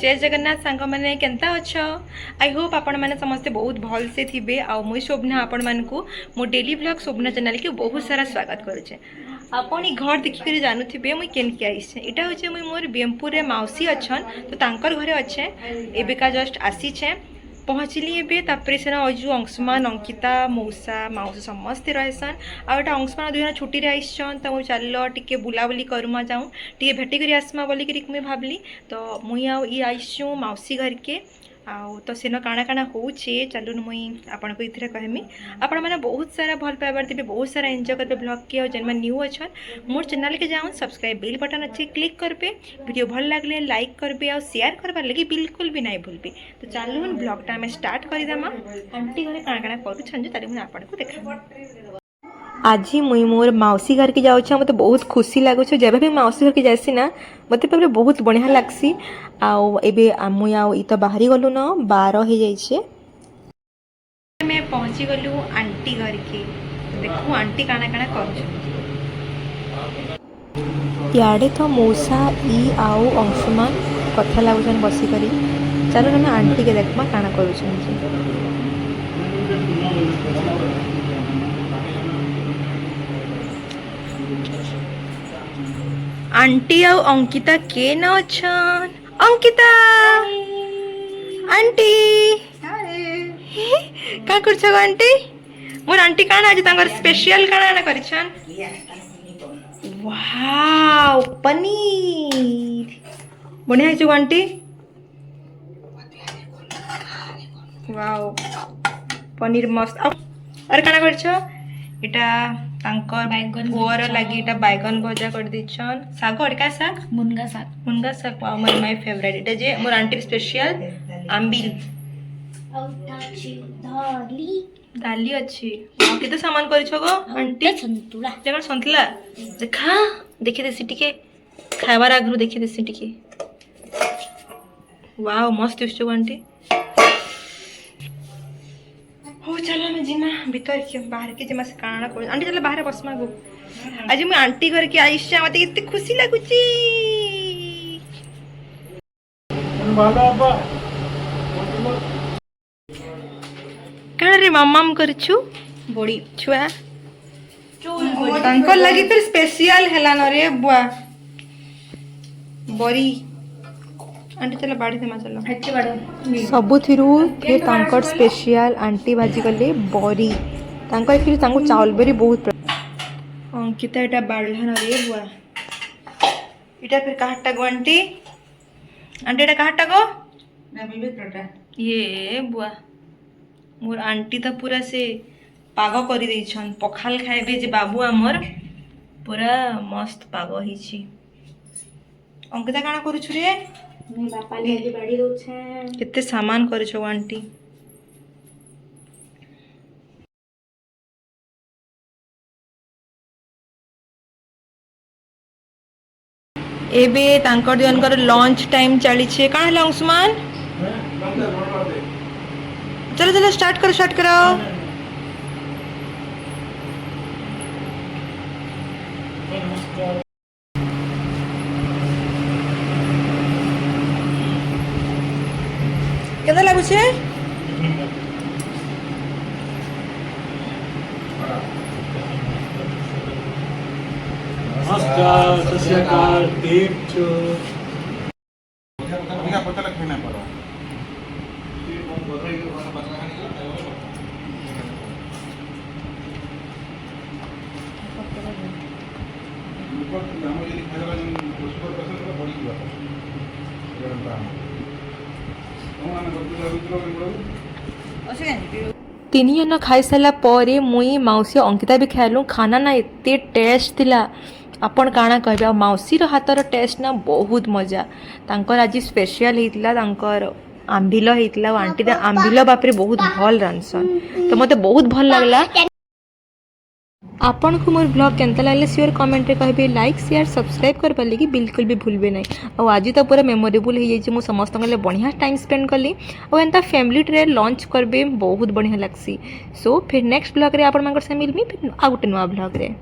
जय जगन्नाथ सांग मैंने केनता अच्छ आई होप आपण मैंने समस्ते बहुत भल से थे आ मुई शोभना आपण मानकु मो डेली ब्लॉग शोभना चैनल के बहुत सारा स्वागत करुचे। आपण ई घर देखिक जानूे मुई केनके आईसे इटा होचे मुई मोर बेमपुर रे मौसी अच्छन तो तांकर घरे अच्छे एबेका जस्ट आसीछे पहुँचली एबे तापर से अजु अंशुमान अंकिता मौसा मौसी समस्ते रहसन आटा अंशुमान दुई छुट्टी आईसन तो मुझे चल टे बुलाबुली करुमा जाऊँ टे भेटिक आसमा बोलिक मुझे भावली तो मुई आईसु मौसी घर के आउ तो सेन काଣା काଣା होचे चलून मुई आपन को इथरे कहमी आपण माने बहुत सारा भल पाइबार देबे बहुत सारा एंजॉय करबे ब्लॉग के और जन्म न्यू अच्छन मोर चैनल के जाऊँ सब्सक्राइब बेल बटन अच्छे क्लिक करबे वीडियो भल लागले लाइक करबे और शेयर करबार लगी बिल्कुल भी नहीं भूलबे। तो चलून ब्लॉग टा में स्टार्ट कर देमा आंटी घरे काଣା काଣା करूछन जे तारे मुझे आपन को देखा। आज मुई मोर मौसी घर के जाऊँ मत बहुत खुशी लगुच जब भी मौसी घर के जासी ना मत बहुत बढ़िया लगसी मुई आई तो बाहरी गलु न 12 हो जाइए मैं पहुँची गलु आंटी घर के देखू आंटी काना काना कर इे तो मौसा ई आउ अंशुमान कथा लगुन बसिक चलो ना आंटी के देखमा काना कर आंटी आउ अंकिता के न अच्छन अंकिता आंटी का करछ आंटी मोर आंटी काना आज तांगर स्पेशल काना करिछन वाओ पनीर बढ़िया है जो आंटी वाओ पनीर मस्त और काना करछ इटा तांकर पुअर लगी इटा बैगन भजा कर दिछन साग और का साग मुनगा साग वाओ माय फेवरेट इटा जे मोर आंटी स्पेशल आंबिल दाली अच्छी वाओ केते सामान करिछ गो आंटी संतुला जेकर संतुला देखा देखि देसी टिके खाबार आगरु देखि देसी टिके वाओ मस्त दिसछ आंटी। हो चलो मैं जिमा भीतर के बाहर के जिमा से काना कर आंटी चलो बाहर बसमा गो आज मैं आंटी घर के आइछ मते कितने खुशी लागुची काना रे मम्माम करछु बड़ी छुआ तांकर लगी फिर स्पेशल हैला न रे बुआ बड़ी आंटी चलो बाड़ी देमा चलो सबुथिरु थे तांकर स्पेशल आंटी भाजी गले बरी तांकर एक्चुअली तांको चावल बरी बहुत अंकिता एटा बाड़ला न रे बुआ इटा फिर काहटा गो आंटी एटा काहटा गो ना बिबेत्रटा ये बुआ मोर आंटी तो पूरा से पाग करि दैछन पखाल खाइबे जे बाबू हमर पूरा मस्त पाग हिची अंकिता काना करूछु रे बापा ले बाड़ी दोछे कितने सामान करछो आंटी एबे तांकर दिनकर लंच टाइम चली छे कान हला अंशुमान चलो चलो स्टार्ट करो केदा लागुछे नमस्कार सत श्री अकाल ठीक छो बिना पता लखना पड़ो तीन जन खाई सारा पर मुई मौसी अंकिता भी खाइलु खाना ना एते टेस्ट थिला आपण काना कहबे मौसी रो हातर टेस्ट ना बहुत मजा तांकर आज स्पेशल हेतिला तांकर आंबिल हेतिला आंटी रे आंबिल बापरे बहुत भल रांसन तो मते बहुत भल लागला। आपन को मोर ब्लॉग केनता लागले शेयर कमेंट रे कहबे लाइक शेयर सब्सक्राइब कर पाले कि बिल्कुल भी भूलबे नहीं और आज तो पूरा मेमोरेबल हो जाई मु समस्त गले बढ़िया टाइम स्पेंड करली और एंता फैमिली ट्रे लंच करबे बहुत बढ़िया लागसी। सो फिर नेक्स्ट ब्लॉग रे आपन मानकर से मिलमी फिर आ गुटे नवा ब्लॉग रे।